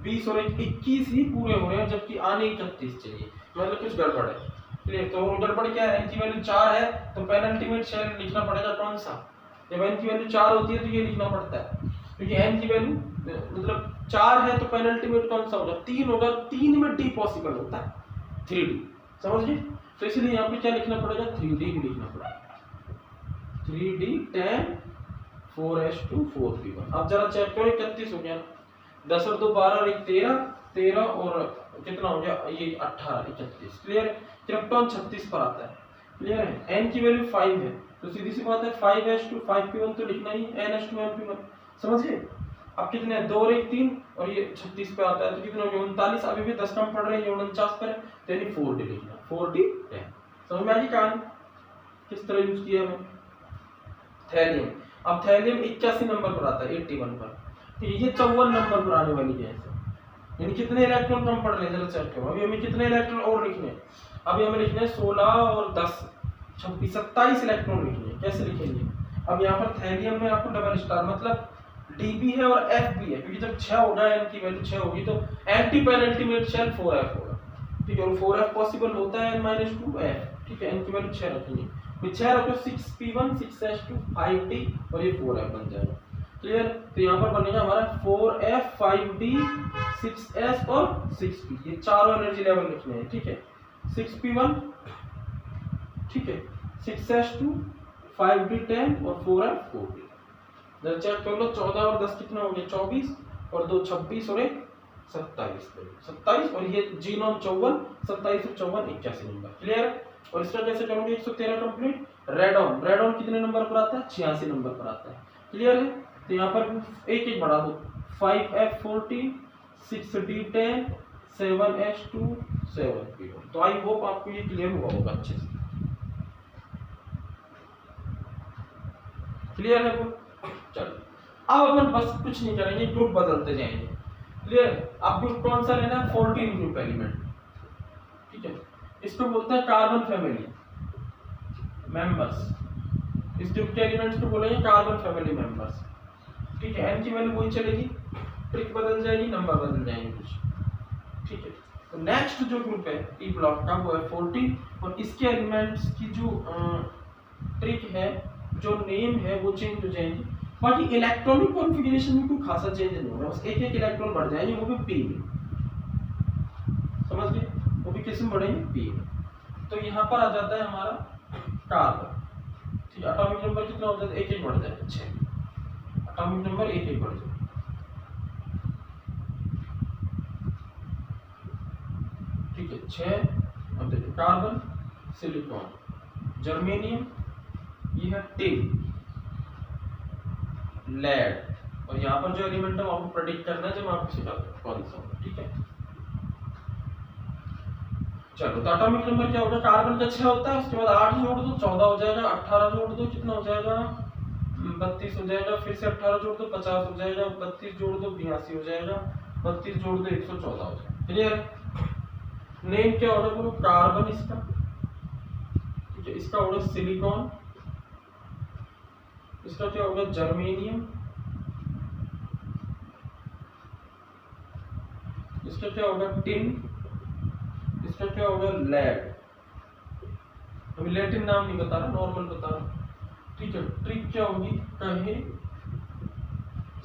20 और 1 21 ही पूरे हो रहे हैं, जबकि आने 31 चाहिए, मतलब कुछ गड़बड़ है। क्लियर? तो गड़बड़ क्या है? n की वैल्यू 4 है तो पेनल्टीमेट शेल लिखना पड़ेगा कौन सा? जब n की वैल्यू 4 होती है तो ये लिखना पड़ता है, क्योंकि n की वैल्यू मतलब 4 है तो पेनल्टीमेट कौन सा होगा? 3 होगा, 3 में d पॉसिबल होता है, 3d, समझिए। तो इसलिए यहाँ पे क्या लिखना पड़ेगा? 3d ही लिखना पड़ेगा, 3d 10 4s2 4p1। अब जरा चेक करो, 31 हो गया, 10 और 2 12 और 1 13 और कितना हो गया? ये 18 31। क्लियर? क्रिप्टॉन 36 पर आता है, क्लियर है? n की वैल्यू 5 है तो सीधी सी बात है 5s2 5p1 तो लिखना ही ns2 np1, समझिए। अब कितने हैं? 2 और 1 3, और ये 36 पे आता है तो कितना हो गया? 39। अभी भी 10 कम पड़ रहे हैं, ये 49 पर है, तो यानी 4d लिखना, 4d 10। समझ में आ गई कहानी किस तरह यूज किया है? थैलियम, अब थैलियम 81 नंबर पर आता है, 81 पर, तो ये 54 नंबर पर आने वाली गैस है, यानी कितने इलेक्ट्रॉन कम पड़ रहे हैं? जरा चेक करो। अभी हमें कितने इलेक्ट्रॉन और लिखने हैं? अभी हमें लिखने हैं 16 और 10 26 27 इलेक्ट्रॉन लिखने हैं। कैसे लिखेंगे? अब यहाँ पर थैलियम में आपको डबल स्टार, मतलब डी भी है और एफ भी है, क्योंकि जब 6 होगा, n की वैल्यू 6 होगी तो एंटी पेनल्टीमेट शेल 4f होगा, ठीक है, और 4f पॉसिबल होता है n-2f, ठीक है। n की वैल्यू 6 रखेंगे, फिर 6 रखो, 6p1 6s2 5d और ये 4f बन जाएगा। क्लियर? तो यहाँ पर बनेगा हमारा 4f 5d 6s और 6p, ये चारों एनर्जी लेवल लिखने हैं, ठीक है। 6p1, ठीक है, 6s2 5d 10 और 4f 4d। जब चेक कर लो, 14 और 10 कितना हो गया? 24, और 2 26 और 1 27, और ये जीनोम 54, 27 और 54 81 नंबर। क्लियर? और इसका कैसे करोगे? 113 कंप्लीट। रेडॉन कितने नंबर पर आता है? 86 नंबर पर आता है। क्लियर है? तो यहाँ पर एक एक बढ़ा दो, 5f40 6d10 7s2 7p1। तो आई होप आपको ये क्लियर हुआ होगा अच्छे से। क्लियर है? चलो अब अपन बस कुछ नहीं करेंगे, ग्रुप बदलते जाएंगे। क्लियर? अब ग्रुप कौन सा लेना है? 14 ग्रुप एलिमेंट, ठीक है। इसको बोलते हैं कार्बन फैमिली मेंबर्स। इस ग्रुप के एलिमेंट्स को बोलेंगे कार्बन फैमिली मेंबर्स, ठीक है। n की वैल्यू वही चलेगी, ट्रिक बदल जाएगी, नंबर बदल जाएंगे कुछ, ठीक है। तो नेक्स्ट जो ग्रुप है ई ब्लॉक का वो है 14, और इसके एलिमेंट्स की जो ट्रिक है, जो नेम है वो चेंज हो जाएंगे। बाकी इलेक्ट्रॉनिक कॉन्फ़िगरेशन में कोई खासा चेंज नहीं होगा, बस एक एक इलेक्ट्रॉन बढ़ जाएंगे, वो भी p में, समझ गए? वो भी किस्म बढ़ेंगे पी। तो यहाँ पर आ जाता है हमारा कार्बन, ठीक है। एटॉमिक नंबर कितना हो जाता है, एक एक बढ़ जाए, 6 एटॉमिक नंबर एक एक बढ़ जाए, ठीक है 6। अब देखिए कार्बन, सिलिकॉन, जर्मेनियम, ये है टिन, लेड, और यहाँ पर जो एलिमेंट है वो आपको प्रेडिक्ट करना है जब मैं आपको सिखाता हूँ कौन सा होगा, ठीक है। चलो तो एटॉमिक नंबर क्या होगा, कार्बन का 6 होता है, उसके बाद 8 जोड़ दो 14 हो जाएगा, 18 जोड़ दो कितना हो जाएगा 32 हो जाएगा, फिर से 18 जोड़ दो 50 हो जाएगा, 32 जोड़ दो 82 हो जाएगा, 32 जोड़ दो 114 हो जाएगा, क्लियर। नेम क्या होगा बोलो, कार्बन इसका, ठीक है, इसका होगा सिलिकॉन, इसका क्या होगा जर्मेनियम, इसका क्या होगा टिन, इसका क्या होगा लेड। अभी लैटिन नाम नहीं बता रहा, नॉर्मल बता रहा, ठीक है। ट्रिक क्या होगी, कहे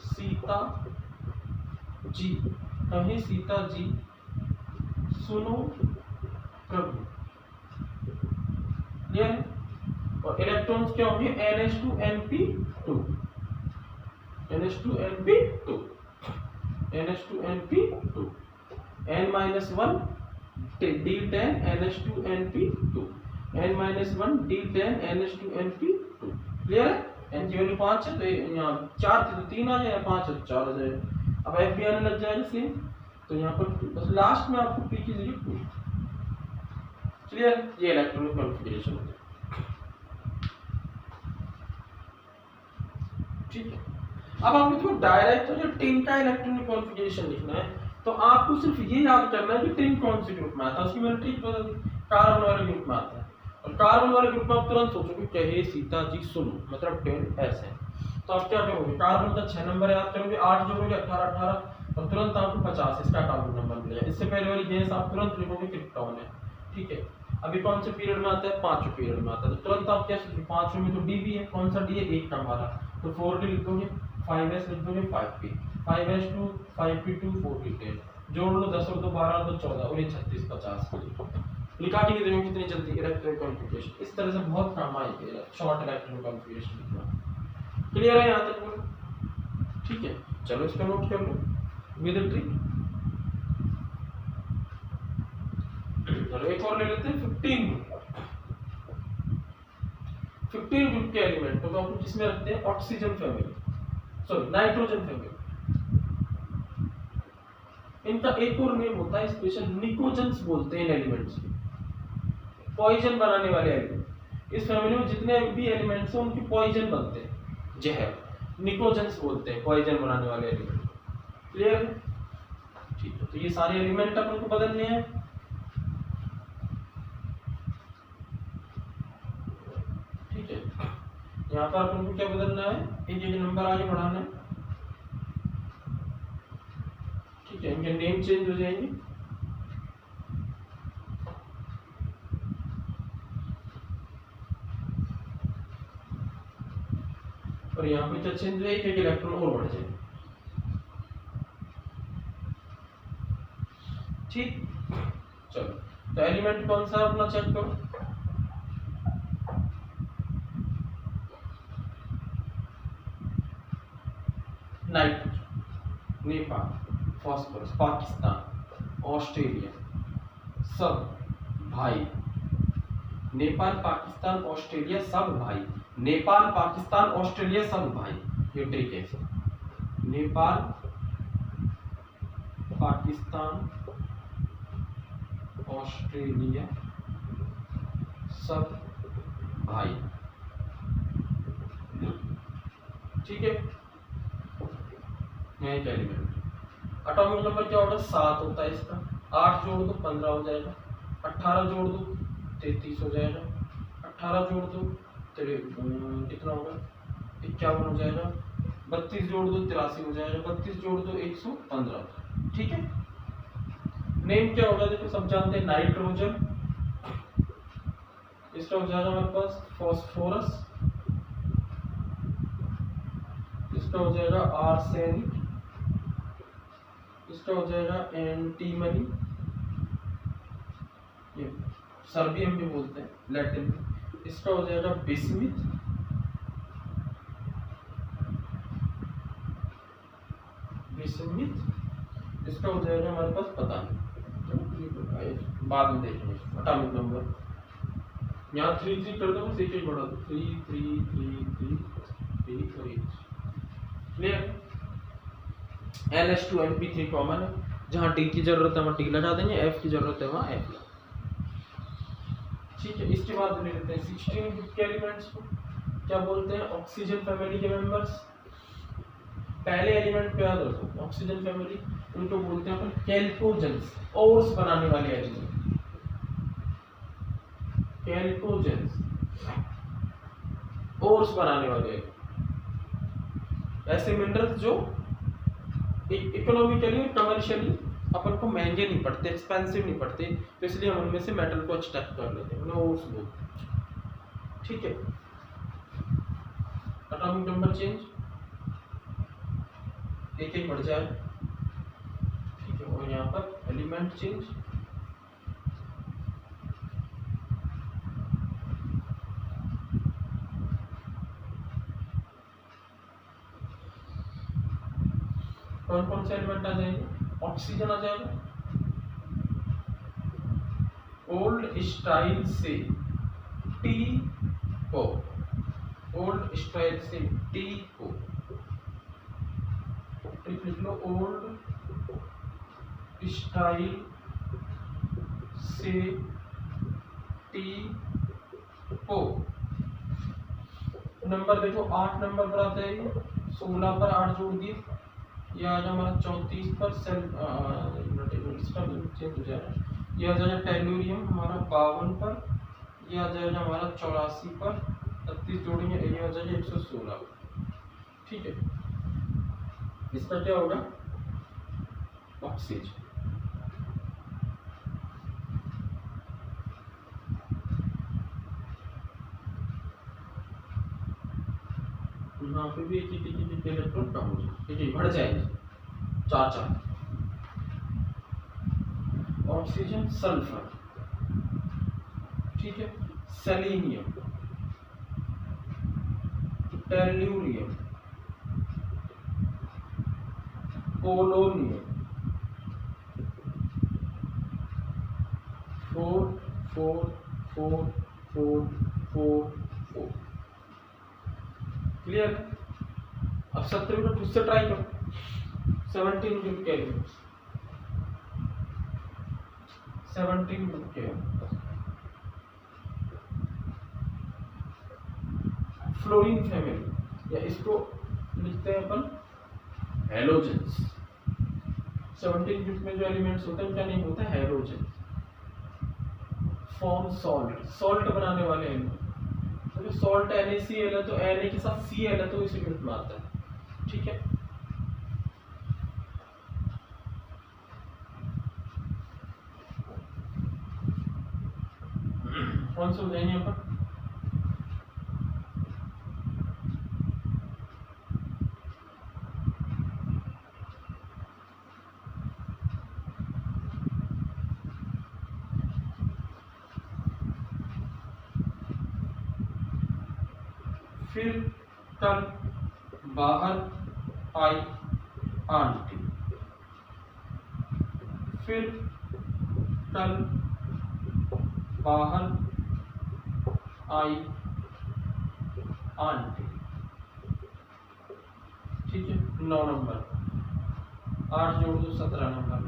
सीता जी, कहे सीता जी सुनो प्रभु, क्लियर है। और इलेक्ट्रॉन्स क्या होंगे NH2NP2, NH2NP2, NH2NP2, N-1 D10 NH2NP2, N-1 D10 NH2NP2, clear है। N की वैल्यू 5 है तो यहाँ 4 थी तो 3 आ जाएगा, 5 है तो 4 आ जाएगा। अब F भी आने लग जाएगा सेम, तो यहाँ पर बस लास्ट में आपको P की जगह 2, क्लियर। ये इलेक्ट्रॉनिक कॉन्फ़िगरेशन हो जाएगा, ठीक है। अब आपको जो डायरेक्ट जो टिन का इलेक्ट्रॉनिक कॉन्फ़िगरेशन लिखना है तो आपको सिर्फ ये याद करना है कि टिन कौन सी ग्रुप में आता है, उसकी मैंने ट्रिक बता दी, कार्बन वाले ग्रुप में आता है। और कार्बन वाले ग्रुप में आप तुरंत सोचोगे कहे सीता जी सुनो, मतलब टिन ऐसे। तो आप क्या करोगे, कार्बन का 6 नंबर याद करोगे, 8 जोड़ोगे 18 18 और तुरंत आपको 50 इसका एटॉमिक नंबर मिलेगा। इससे पहले वाली गैस आप तुरंत लिखोगे क्रिप्टॉन है, ठीक है। अभी कौन से पीरियड में आता है, 5वें पीरियड में आता है, तो तुरंत आप क्या सोचोगे 5वें में तो डी भी है, कौन सा डी है, 1 का हमारा, तो 4D लिख दोगे, 5s लिख दोगे, 5p, 5s2 5p2 4p10, जोड़ लो 10 और 2 12 और 2 14 और ये 36 50 लिखा के नहीं देंगे कितनी जल्दी इलेक्ट्रॉनिक कॉन्फ़िगरेशन। इस तरह से बहुत काम आएगा शॉर्ट इलेक्ट्रॉनिक कॉन्फ़िगरेशन लिखना, क्लियर है यहाँ तक बोलो, ठीक है। चलो इसका नोट कर लो विद ट्रिक। चलो एक और ले लेते हैं 15 ग्रुप के एलिमेंट तो हम किसमें रखते हैं, oxygen family, sorry nitrogen family. इनका एक और नेम होता है स्पेशल, निकोजेंस बोलते हैं इन एलिमेंट्स को, पॉइजन बनाने वाले एलिमेंट। इस फैमिली में जितने भी एलिमेंट्स हैं उनके पॉइजन बनते हैं, जहर, निकोजेंस बोलते हैं पॉइजन बनाने वाले एलिमेंट, क्लियर है, ठीक है। तो ये सारे एलिमेंट अपन को बदलने हैं, ठीक है। यहाँ पर अपन को क्या बदलना है, एक एक नंबर आगे बढ़ाना है, ठीक है। इनके नेम चेंज हो जाएंगे, और यहाँ पे क्या चेंज है, एक इलेक्ट्रॉन और बढ़ जाएगा, ठीक। चलो तो एलिमेंट कौन सा है अपना चेक करो, nitrogen, Nepal, phosphorus, Pakistan, Australia, सब भाई, नेपाल पाकिस्तान ऑस्ट्रेलिया सब भाई, नेपाल पाकिस्तान ऑस्ट्रेलिया सब भाई, ये ट्रिक है, नेपाल पाकिस्तान ऑस्ट्रेलिया सब भाई, ठीक है। यही एलिमेंट एटॉमिक नंबर क्या होगा, 7 होता है इसका, 8 जोड़ दो 15 हो जाएगा, 18 जोड़ दो 33 हो जाएगा, 18 जोड़ दो कितना होगा 51 हो जाएगा, 32 जोड़ दो 83 हो जाएगा, 32 जोड़ दो 115, ठीक है। नेम क्या होगा, देखो सब जानते हैं नाइट्रोजन, इसका हो जाएगा हमारे पास फास्फोरस, इसका हो जाएगा आर्सेनिक, इसका हो जाएगा एंटीमनी, ये सर्बियम भी बोलते हैं लैटिन में। इसका हो जाएगा बिस्मिथ, बिस्मिथ। इसका हो जाएगा हमारे पास पता नहीं, बाद में देखेंगे एटॉमिक नंबर। यहाँ 3 3 कर दो, बस एक ही बढ़ा दो, 3 3 3 3 3 और 1। क्लियर। NH2 NP3 कॉमन है, जहाँ D की जरूरत है वहाँ D लगा देंगे, F की जरूरत है वहाँ F। ठीक है, इसके बाद ले लेते हैं 16 ग्रुप के एलिमेंट्स को। क्या बोलते हैं? ऑक्सीजन फैमिली के मेंबर्स। पहले एलिमेंट पे याद रखो, ऑक्सीजन फैमिली, उनको बोलते हैं अपन कैल्कोजेंस, ओर्स बनाने वाले एलिमेंट, कैल्कोजेंस, ओर्स बनाने वाले ऐसे मिनरल्स जो इकोनॉमिकली और कमर्शियली अपन को महंगे नहीं पड़ते, एक्सपेंसिव नहीं पड़ते, तो इसलिए हम उनमें से मेटल को एक्सट्रैक्ट कर लेते हैं, उन्हें ओर्स बोलते हैं। ठीक है, एटॉमिक नंबर चेंज एक एक बढ़ जाए। ठीक है, और यहाँ पर एलिमेंट चेंज, कौन कौन से एलिमेंट आ जाएंगे? ऑक्सीजन आ जाएगा, ओल्ड स्टाइल से टी को, ओल्ड स्टाइल से टी को लिख लो, ओल्ड स्टाइल से टी को। नंबर देखो 8 नंबर पर आता है, 16 पर 8 जोड़ दिए, यह आ जाए हमारा 34 पर सेल चेंज हो जाएगा, यह आ जाएगा टेलुरियम हमारा 52 पर, यह आ जाएगा हमारा 84 पर, 33 जोड़ेंगे ये आ जाएगा 116। ठीक है, इसका क्या होगा? ऑक्सीजन। यहाँ पे भी एक इलेक्ट्रॉन कम हो जाए, ठीक है, बढ़ जाएगी 4 4। ऑक्सीजन, सल्फर, ठीक है, सेलेनियम, टेलुरियम, पोलोनियम, 4 4 4 4 4 4। क्लियर? अब 17 मिनट खुद से ट्राई करो। 17 ग्रुप के एलिमेंट्स, 17 ग्रुप के फ्लोरीन फैमिली, या इसको लिखते हैं अपन हैलोजेंस। 17 ग्रुप में जो एलिमेंट्स होते हैं उनका नेम होता है हैलोजन। फॉर्म सॉल्ट, सॉल्ट बनाने वाले एलिमेंट, तो सॉल्ट NaCl है तो Na के साथ Cl है तो इसी ग्रुप में आता है। ठीक है, कौन सा बताएंगे अपन? फिर कल बाहर आई आंटी, फिर कल बाहर आई आंटी। ठीक है, 9 नंबर, 8 जोड़ दो 17 नंबर,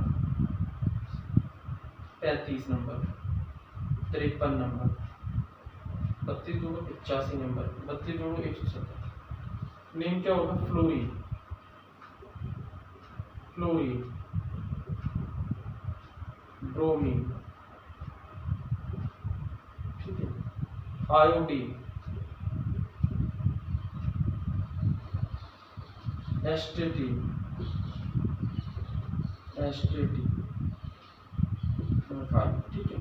35 नंबर, 53 नंबर, 32 जोड़ो 85 नंबर, 32 जोड़ो 170। नेम क्या होगा? फ्लोरीन, फ्लोरीन, ब्रोमीन, ठीक है, आयोडीन, एस्टेटीन, एस्टेटीन, ठीक है।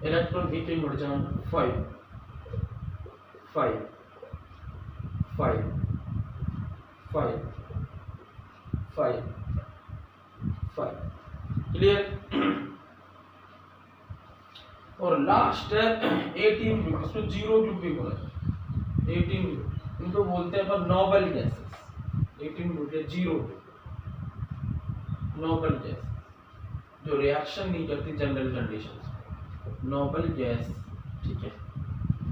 इलेक्ट्रॉन एक ही बढ़ जाना 5 5 5 5 5 5। क्लियर? और लास्ट है 18 ग्रुप, इसमें 0 ग्रुप भी बोला है 18 ग्रुप, इनको बोलते हैं अपन नोबल गैसेस। 18 ग्रुप या 0 नोबल गैस जो रिएक्शन नहीं करती जनरल कंडीशंस, नोबल गैस, ठीक है।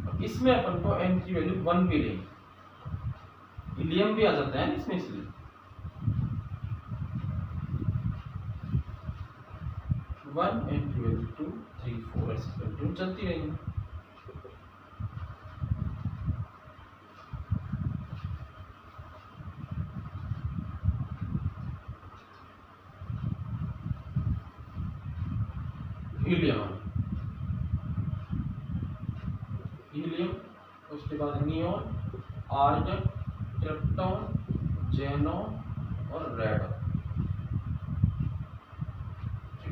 अब इसमें अपन को n की वैल्यू 1 भी लेंगे, हीलियम भी आ जाता है इसमें, इसलिए 1 n की वैल्यू 2 3 4 ऐसे कंटिन्यू चलती रहेगी। हीलियम, उसके बाद नियोन, आर्गन, क्रिप्टॉन, जेनॉन और रेडॉन,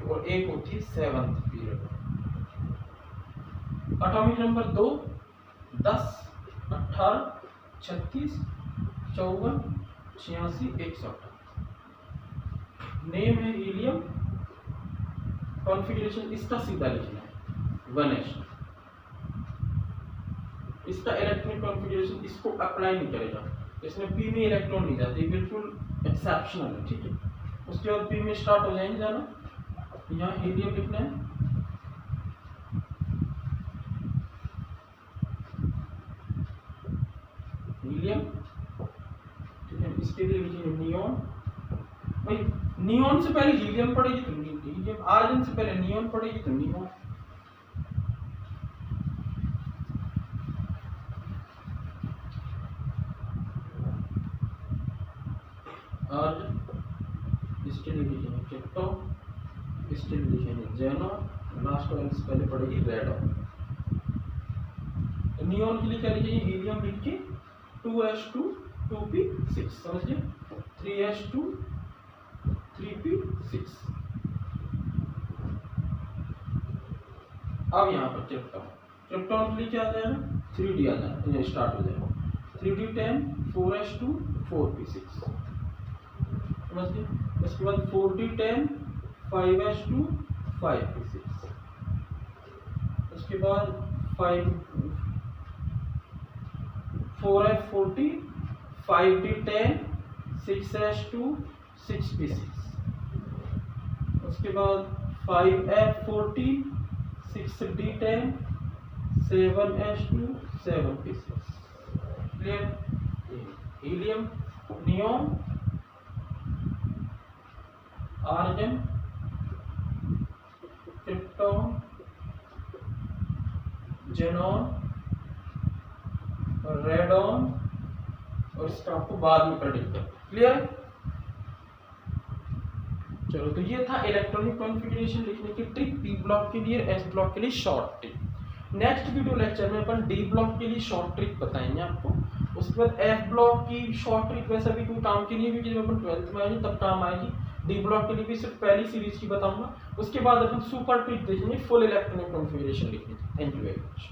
और एक होती है 7th period. Atomic number 2 10 18 36 54 86 108। Name है हीलियम, कॉन्फ़िगरेशन इसका सीधा लिखना है 1s। इसका इलेक्ट्रॉनिक कॉन्फ़िगरेशन इसको अप्लाई नहीं करेगा, इसमें p में इलेक्ट्रॉन नहीं जाते, बिल्कुल एक्सेप्शनल है, ठीक है। उसके बाद p में स्टार्ट हो जाएंगे जाना, यहाँ हीलियम लिखना है, हीलियम, ठीक है। इसके लिए लिखेंगे नियोन, भाई नियोन से पहले हीलियम पड़ेगी तो हीलियम, आर्गन से पहले नियोन पड़ेगी तो नियोन। आर्गन, इसके लिए लिखेंगे क्रिप्टॉन, इसके लिए लिखेंगे जेनॉन, लास्ट वाले से पहले पड़ेगी रेडॉन। नियोन के लिए क्या लिखेंगे, हीलियम लिख के 2s2 2p6, समझिए 3s2 3p6। अब यहाँ पर क्रिप्टॉन, क्रिप्टॉन के लिए क्या आ जाएगा 3d आ जाएगा, ये स्टार्ट हो जाएगा 3d10 4s2 4p6, समझिए। उसके बाद 4d10 5s2 5p6, उसके बाद 4f40 5d10 6s2 6p6, उसके बाद 5f40 6d10 7s2 7p6। Clear. Helium, neon, argon, krypton, xenon और रेडॉन, और इसका आपको बाद में प्रेडिक्ट करना। क्लियर। चलो, तो ये था इलेक्ट्रॉनिक कॉन्फ़िगरेशन लिखने की ट्रिक, पी ब्लॉक के लिए, एस ब्लॉक के लिए short trick. Next video lecture में अपन डी ब्लॉक के लिए शॉर्ट ट्रिक बताएंगे आपको। उसके बाद एफ ब्लॉक की शॉर्ट ट्रिक वैसा भी कोई काम की नहीं है, जब अपन 12th में आएंगे तब काम आएगी। डी ब्लॉक के लिए भी सिर्फ पहली सीरीज की बताऊंगा। उसके बाद अपन सुपर ट्रिक देखेंगे फुल इलेक्ट्रॉनिक कॉन्फ़िगरेशन लिखने की। Thank you very much.